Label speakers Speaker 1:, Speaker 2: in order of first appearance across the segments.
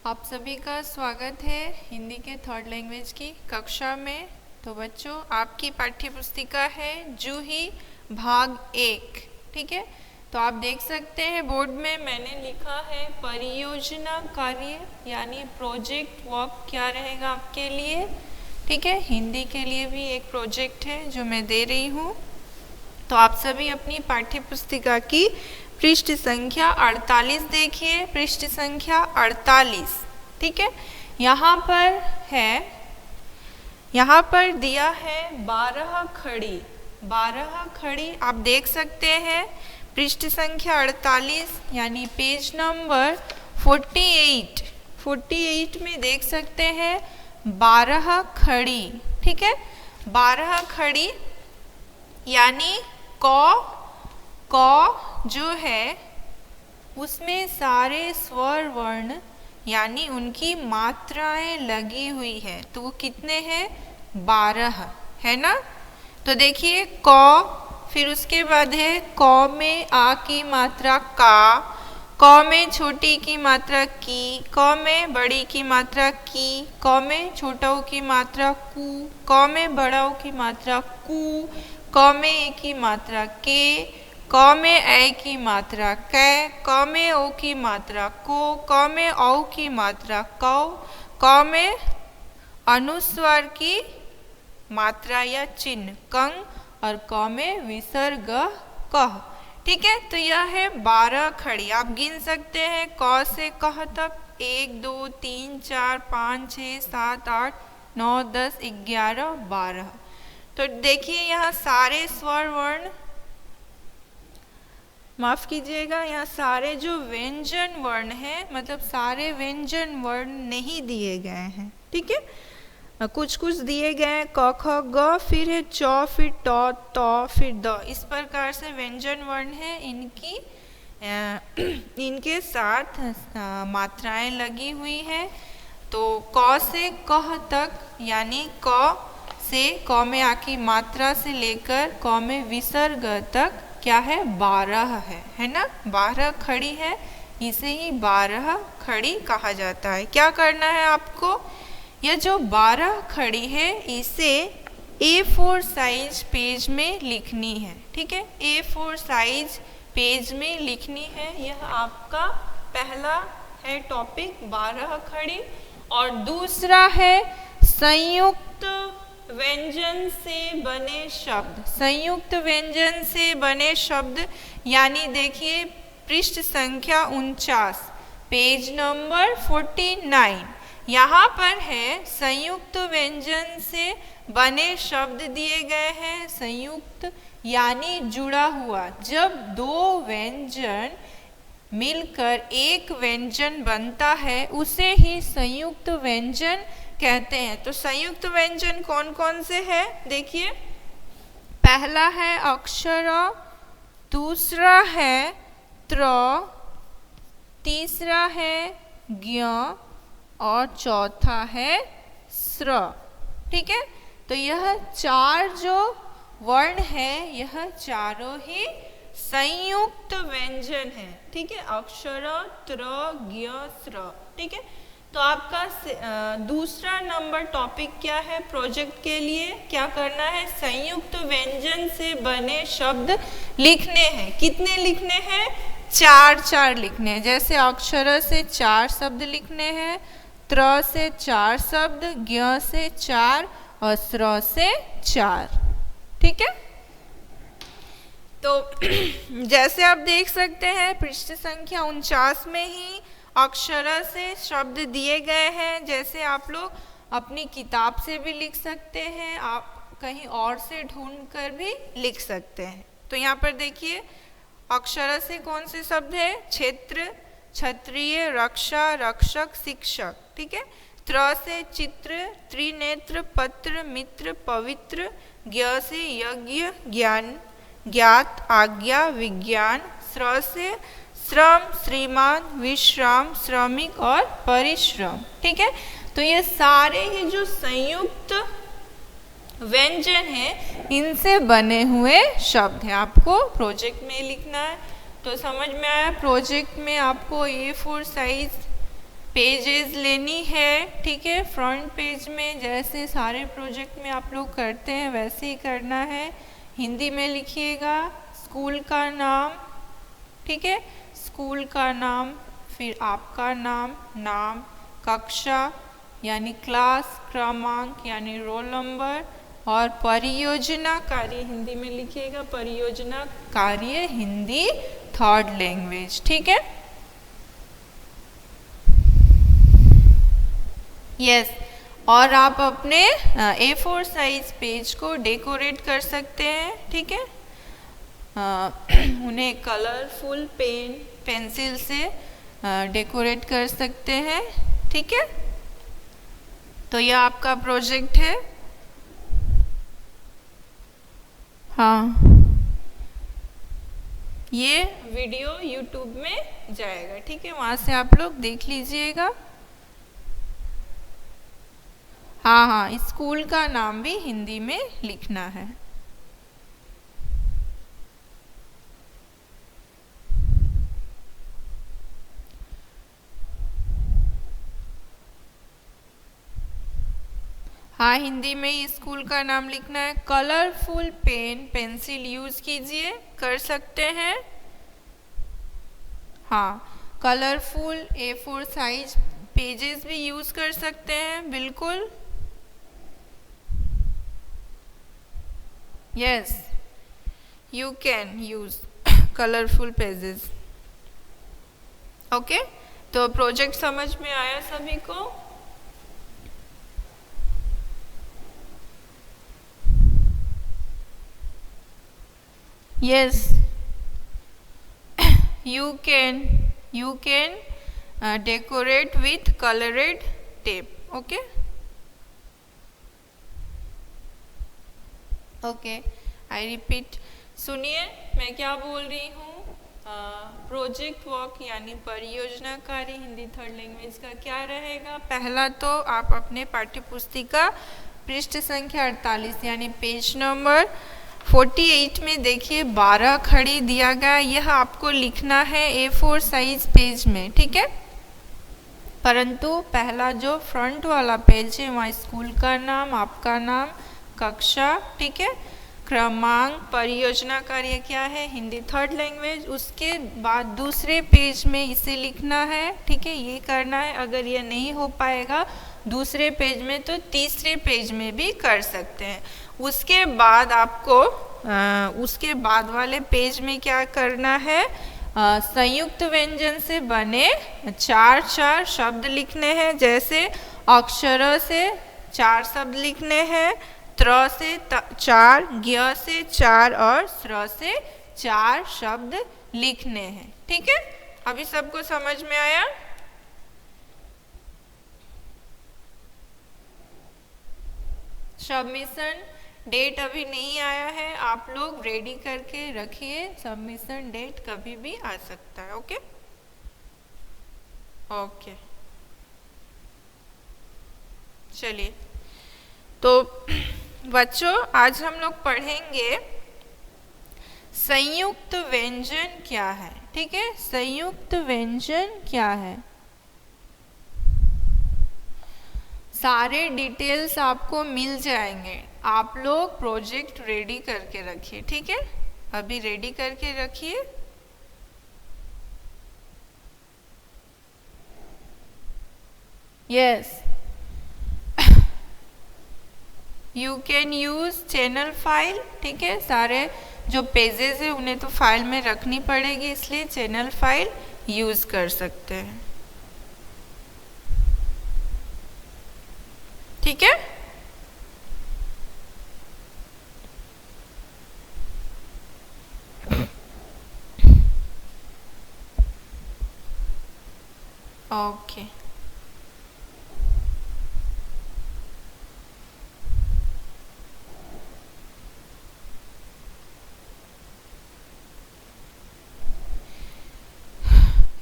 Speaker 1: आप सभी का स्वागत है हिंदी के थर्ड लैंग्वेज की कक्षा में। तो बच्चों, आपकी पाठ्य पुस्तिका है जूही भाग 1। ठीक है, तो आप देख सकते हैं बोर्ड में मैंने लिखा है परियोजना कार्य यानी प्रोजेक्ट वर्क क्या रहेगा आपके लिए। ठीक है, हिंदी के लिए भी एक प्रोजेक्ट है जो मैं दे रही हूँ। तो आप सभी अपनी पाठ्य पुस्तिका की पृष्ठ संख्या 48 देखिए, पृष्ठ संख्या 48। ठीक है, यहाँ पर दिया है 12 खड़ी। 12 खड़ी आप देख सकते हैं पृष्ठ संख्या 48 यानी पेज नंबर 48 में देख सकते हैं 12 खड़ी। ठीक है, 12 खड़ी यानी क जो है उसमें सारे स्वर वर्ण यानी उनकी मात्राएं लगी हुई है। तो वो कितने हैं? 12 है ना। तो देखिए क, फिर उसके बाद है क में आ की मात्रा का, क में छोटी की मात्रा की, क में बड़ी की मात्रा की, क में छोटा ऊ की मात्रा कु, क में बड़ा ऊ की मात्रा कु, क में ए की मात्रा के, क में ए की मात्रा कै, क में ओ की मात्रा को, क में औ की मात्रा कौ, क में अनुस्वार की मात्रा या चिन्ह कंग और क में विसर्ग कह। ठीक है, तो यह है 12 खड़ी। आप गिन सकते हैं क से कह तक 1 2 3 4 5 6 7 8 9 10 11 12। तो देखिए यहाँ सारे स्वर वर्ण, माफ कीजिएगा, यहाँ सारे जो व्यंजन वर्ण हैं मतलब सारे व्यंजन वर्ण नहीं दिए गए हैं। ठीक है, कुछ कुछ दिए गए हैं क ख ग, फिर है च, फिर ट त, फिर द। इस प्रकार से व्यंजन वर्ण है, इनके साथ मात्राएं लगी हुई है। तो क से कह तक यानी क से क में आ की मात्रा से लेकर क में विसर्ग तक क्या है? 12 है ना। 12 खड़ी है, इसे ही 12 खड़ी कहा जाता है। क्या करना है आपको? यह जो 12 खड़ी है इसे A4 साइज पेज में लिखनी है। ठीक है, A4 साइज पेज में लिखनी है। यह आपका पहला है टॉपिक 12 खड़ी। और दूसरा है संयुक्त व्यंजन से बने शब्द। संयुक्त व्यंजन से बने शब्द यानी देखिए पृष्ठ संख्या 49 पेज नंबर 49। यहाँ पर है संयुक्त व्यंजन से बने शब्द दिए गए हैं। संयुक्त यानी जुड़ा हुआ, जब दो व्यंजन मिलकर एक व्यंजन बनता है उसे ही संयुक्त व्यंजन कहते हैं। तो संयुक्त व्यंजन कौन कौन से हैं? देखिए, पहला है अक्षर, दूसरा है त्र, तीसरा है ज्ञ और चौथा है स्र। ठीक है, तो यह चार जो वर्ण है यह चारों ही संयुक्त व्यंजन है। ठीक है, अक्षर, त्र, ज्ञ, स्र। ठीक है, तो आपका दूसरा नंबर टॉपिक क्या है? प्रोजेक्ट के लिए क्या करना है? संयुक्त व्यंजन से बने शब्द लिखने हैं। कितने लिखने हैं? 4 लिखने हैं। जैसे अक्षर से 4 शब्द लिखने हैं, त्र से 4 शब्द, ज्ञ से 4 और स्र से 4। ठीक है, तो जैसे आप देख सकते हैं पृष्ठ संख्या 49 में ही अक्षर से शब्द दिए गए हैं। जैसे आप लोग अपनी किताब से भी लिख सकते हैं, आप कहीं और से ढूंढ कर भी लिख सकते हैं। तो यहाँ पर देखिए अक्षर से कौन से शब्द है? क्षेत्र, क्षत्रिय, रक्षा, रक्षक, शिक्षक। ठीक है, त्र से चित्र, त्रिनेत्र, पत्र, मित्र, पवित्र, ज्ञ से यज्ञ, ज्ञान, ज्ञात, आज्ञा, विज्ञान, स्र से श्रम, श्रीमान, विश्राम, श्रमिक और परिश्रम। ठीक है, तो ये सारे ही जो संयुक्त व्यंजन हैं इनसे बने हुए शब्द हैं। आपको प्रोजेक्ट में लिखना है। तो समझ में आया? प्रोजेक्ट में आपको A4 साइज पेजेस लेनी है, ठीक है। फ्रंट पेज में जैसे सारे प्रोजेक्ट में आप लोग करते हैं वैसे ही करना है। हिंदी में लिखिएगा स्कूल का नाम, ठीक है, स्कूल का नाम, फिर आपका नाम, नाम, कक्षा यानी क्लास, क्रमांक यानी रोल नंबर, और परियोजना कार्य हिंदी में लिखिएगा परियोजना कार्य हिंदी थर्ड लैंग्वेज, ठीक है। यस और आप अपने A4 साइज पेज को डेकोरेट कर सकते हैं, ठीक है। उन्हें कलरफुल पेन पेंसिल से डेकोरेट कर सकते हैं, ठीक है। तो यह आपका प्रोजेक्ट है। हाँ, ये वीडियो YouTube में जाएगा, ठीक है, वहाँ से आप लोग देख लीजिएगा। हाँ हाँ, स्कूल का नाम भी हिंदी में लिखना है। हाँ, हिंदी में ही स्कूल का नाम लिखना है। कलरफुल पेन पेंसिल यूज कीजिए, कर सकते हैं। हाँ, कलरफुल A4 साइज पेजेस भी यूज कर सकते हैं, बिल्कुल। Yes, you can use colourful pages. Okay, तो प्रोजेक्ट समझ में आया सभी को? Yes, you can decorate with colored tape. Okay. Okay, I repeat. सुनिए मैं क्या बोल रही हूँ। प्रोजेक्ट वर्क यानी परियोजना कार्य हिंदी थर्ड लैंग्वेज का क्या रहेगा। पहला तो आप अपने पाठ्य पुस्तिका पृष्ठ संख्या 48 यानी पेज नंबर 48 में देखिए 12 खड़ी दिया गया, यह आपको लिखना है A4 साइज पेज में, ठीक है। परंतु पहला जो फ्रंट वाला पेज है वहाँ स्कूल का नाम, आपका नाम, कक्षा, ठीक है, क्रमांक, परियोजना कार्य क्या है हिंदी थर्ड लैंग्वेज। उसके बाद दूसरे पेज में इसे लिखना है, ठीक है, ये करना है। अगर ये नहीं हो पाएगा दूसरे पेज में तो तीसरे पेज में भी कर सकते हैं। उसके बाद आपको उसके बाद वाले पेज में क्या करना है, संयुक्त व्यंजन से बने चार शब्द लिखने हैं। जैसे अक्षर से 4 शब्द लिखने हैं, त्र से 4, ज्ञ से 4 और स्र से 4 शब्द लिखने हैं, ठीक है। अभी सबको समझ में आया? सबमिशन डेट अभी नहीं आया है, आप लोग रेडी करके रखिए, सबमिशन डेट कभी भी आ सकता है। ओके ओके, चलिए तो बच्चों आज हम लोग पढ़ेंगे संयुक्त व्यंजन क्या है, ठीक है। संयुक्त व्यंजन क्या है, सारे डिटेल्स आपको मिल जाएंगे। आप लोग प्रोजेक्ट रेडी करके रखिए, ठीक है, अभी रेडी करके रखिए। Yes, you can use channel file, ठीक है। सारे जो पेजेस है उन्हें तो फाइल में रखनी पड़ेगी, इसलिए चैनल फाइल यूज कर सकते हैं, ठीक है। Okay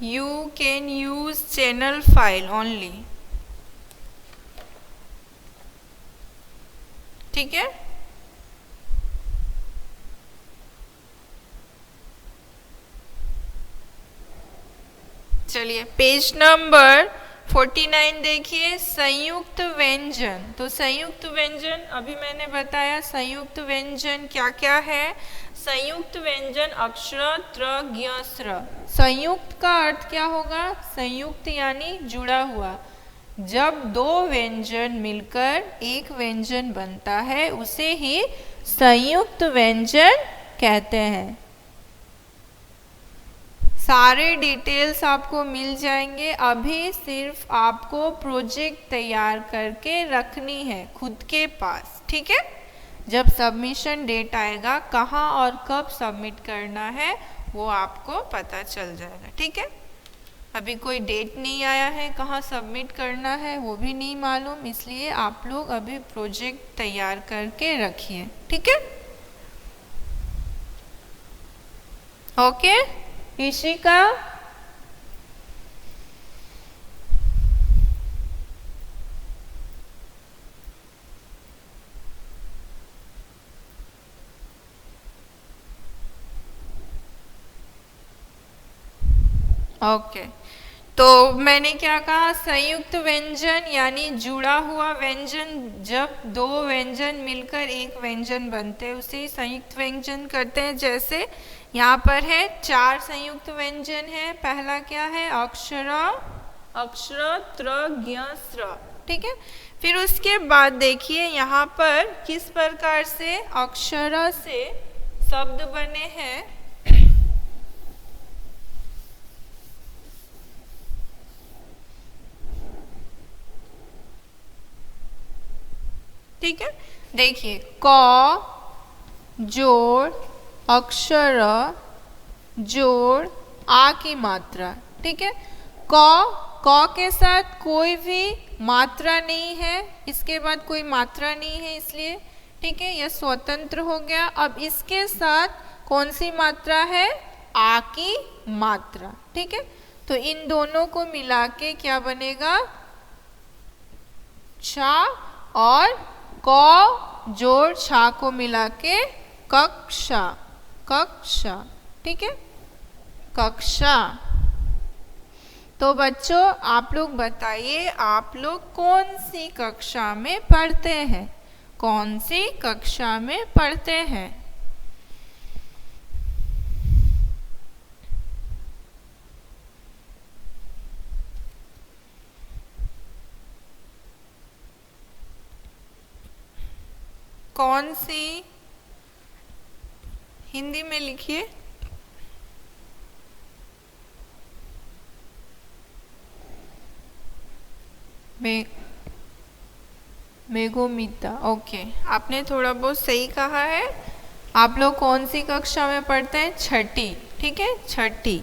Speaker 1: you can use channel file only, ठीक है। चलिए पेज नंबर 49 देखिए, संयुक्त व्यंजन। तो संयुक्त व्यंजन अभी मैंने बताया, संयुक्त व्यंजन क्या क्या है। संयुक्त व्यंजन अक्षर त्र ज्ञ स्र। संयुक्त का अर्थ क्या होगा? संयुक्त यानी जुड़ा हुआ। जब दो व्यंजन मिलकर एक व्यंजन बनता है उसे ही संयुक्त व्यंजन कहते हैं। सारे डिटेल्स आपको मिल जाएंगे। अभी सिर्फ आपको प्रोजेक्ट तैयार करके रखनी है खुद के पास, ठीक है। जब सबमिशन डेट आएगा, कहाँ और कब सबमिट करना है वो आपको पता चल जाएगा, ठीक है। अभी कोई डेट नहीं आया है, कहाँ सबमिट करना है वो भी नहीं मालूम, इसलिए आप लोग अभी प्रोजेक्ट तैयार करके रखिए, ठीक है। ओके ईशिका, ओके तो मैंने क्या कहा, संयुक्त व्यंजन यानी जुड़ा हुआ व्यंजन। जब दो व्यंजन मिलकर एक व्यंजन बनते हैं उसे संयुक्त व्यंजन करते हैं। जैसे यहाँ पर है 4 संयुक्त व्यंजन है। पहला क्या है? अक्षर, अक्षर त्र ज्ञ स्र, ठीक है। फिर उसके बाद देखिए यहाँ पर किस प्रकार से अक्षर से शब्द बने हैं। ठीक है, देखिए क जोड़ अक्षर जोड़ आ की मात्रा, ठीक है। क के साथ कोई भी मात्रा नहीं है, इसके बाद कोई मात्रा नहीं है इसलिए, ठीक है, यह स्वतंत्र हो गया। अब इसके साथ कौन सी मात्रा है? आ की मात्रा, ठीक है। तो इन दोनों को मिला के क्या बनेगा? छा, और क जोड़ छा को मिला के कक्षा, कक्षा, ठीक है, कक्षा। तो बच्चों आप लोग बताइए, आप लोग कौन सी कक्षा में पढ़ते हैं? कौन सी कक्षा में पढ़ते हैं? कौन सी? हिंदी में लिखिए। मेघोमिता, ओके, आपने थोड़ा बहुत सही कहा है। आप लोग कौन सी कक्षा में पढ़ते हैं? छठी, ठीक है, छठी।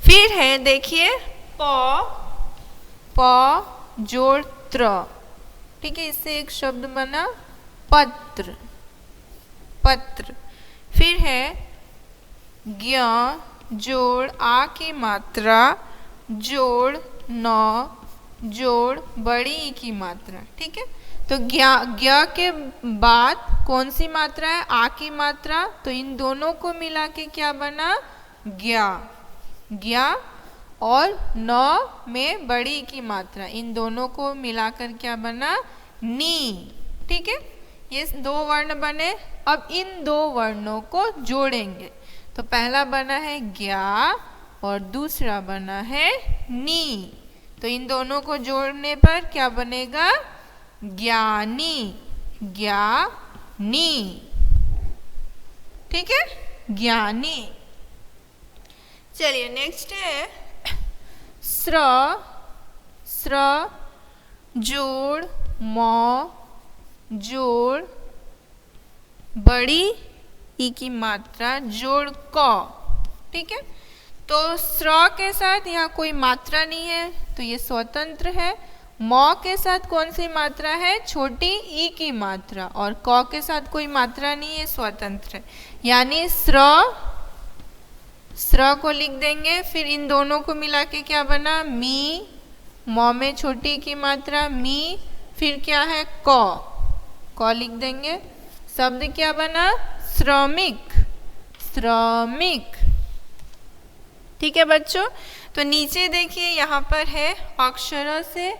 Speaker 1: फिर है देखिए प जोड़ त्र, ठीक है, इससे एक शब्द बना पत्र, पत्र। फिर है ज्ञ जोड़ आ की मात्रा जोड़ न जोड़ बड़ी ई की मात्रा, ठीक है। तो ज्ञ के बाद कौन सी मात्रा है? आ की मात्रा। तो इन दोनों को मिला के क्या बना? ज्ञा, ज्ञा, और न में बड़ी ई की मात्रा, इन दोनों को मिलाकर क्या बना? नी, ठीक है। ये 2 वर्ण बने। अब इन 2 वर्णों को जोड़ेंगे। तो पहला बना है ज्ञा और दूसरा बना है नी। तो इन दोनों को जोड़ने पर क्या बनेगा? ज्ञानी, ज्ञानी, ठीक है, ज्ञानी। चलिए नेक्स्ट है स्र, स्र जोड़ म जोड़ बड़ी ई की मात्रा जोड़ क, ठीक है। तो स्र के साथ यहाँ कोई मात्रा नहीं है तो ये स्वतंत्र है। म के साथ कौन सी मात्रा है? छोटी ई की मात्रा। और क के साथ कोई मात्रा नहीं है, स्वतंत्र है। यानी स्र, स्र को लिख देंगे। फिर इन दोनों को मिला के क्या बना? मी, म में छोटी की मात्रा मी। फिर क्या है? क लिख देंगे। शब्द क्या बना? श्रमिक, श्रमिक, ठीक है बच्चों। तो नीचे देखिए यहाँ पर है अक्षरों से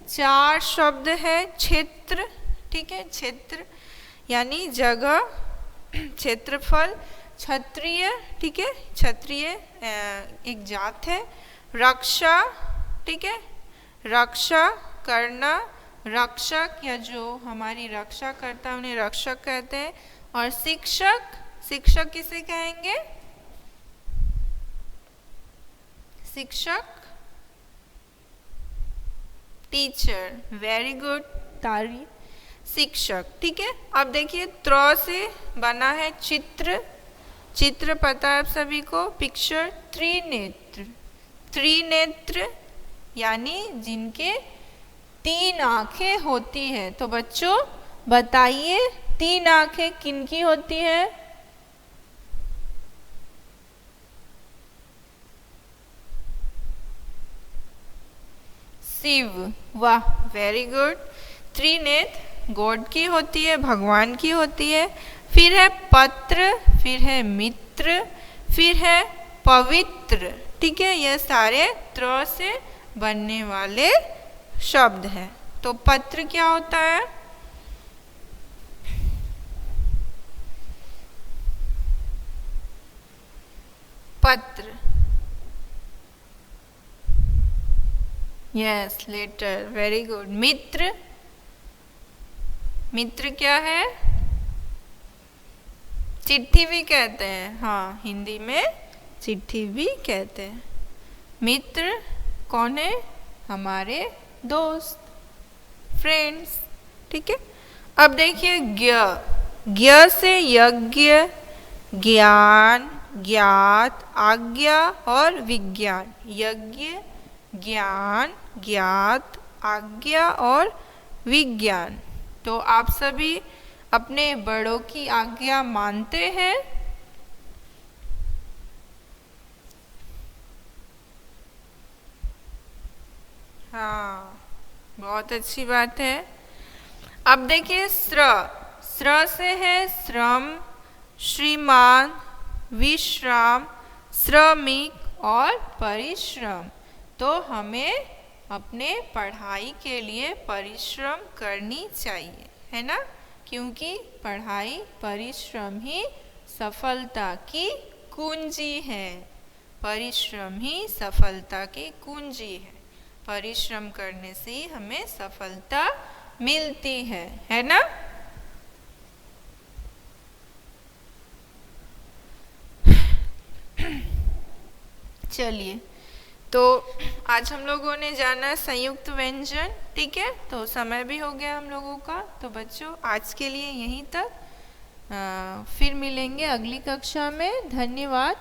Speaker 1: 4 शब्द है। क्षेत्र, ठीक है, क्षेत्र यानी जगह, क्षेत्रफल, क्षत्रिय, ठीक है, क्षत्रिय एक जात है। रक्षा, ठीक है, रक्षा करना, रक्षक या जो हमारी रक्षा करता है उन्हें रक्षक कहते हैं। और शिक्षक, शिक्षक किसे कहेंगे? शिक्षक, टीचर, वेरी गुड तारी, शिक्षक, ठीक है। अब देखिए त्र से बना है चित्र, चित्र पता है आप सभी को, पिक्चर। त्रिनेत्र, त्रिनेत्र यानी जिनके 3 आंखें होती हैं। तो बच्चों बताइए 3 आंखें किनकी होती है? शिव, वाह वेरी गुड। त्रिनेत्र गॉड की होती है, भगवान की होती है। फिर है पत्र, फिर है मित्र, फिर है पवित्र, ठीक है। यह सारे त्र से बनने वाले शब्द हैं। तो पत्र क्या होता है? पत्र, यस लेटर, वेरी गुड। मित्र, मित्र क्या है? चिट्ठी भी कहते हैं, हाँ हिंदी में चिट्ठी भी कहते हैं। मित्र कौन है? हमारे दोस्त, फ्रेंड्स, ठीक है। अब देखिए ज्ञ, ज्ञ से यज्ञ, ज्ञान, ज्ञात, आज्ञा और विज्ञान। यज्ञ, ज्ञान, ज्ञात, आज्ञा और विज्ञान। तो आप सभी अपने बड़ों की आज्ञा मानते हैं? हाँ, बहुत अच्छी बात है। अब देखिए श्र, श्र से है श्रम, श्रीमान, विश्राम, श्रमिक और परिश्रम। तो हमें अपने पढ़ाई के लिए परिश्रम करनी चाहिए, है ना? क्योंकि पढ़ाई, परिश्रम ही सफलता की कुंजी है। परिश्रम ही सफलता की कुंजी है। परिश्रम करने से ही हमें सफलता मिलती है ना? चलिए, तो आज हम लोगों ने जाना संयुक्त व्यंजन, ठीक है। तो समय भी हो गया हम लोगों का। तो बच्चों आज के लिए यहीं तक, फिर मिलेंगे अगली कक्षा में। धन्यवाद।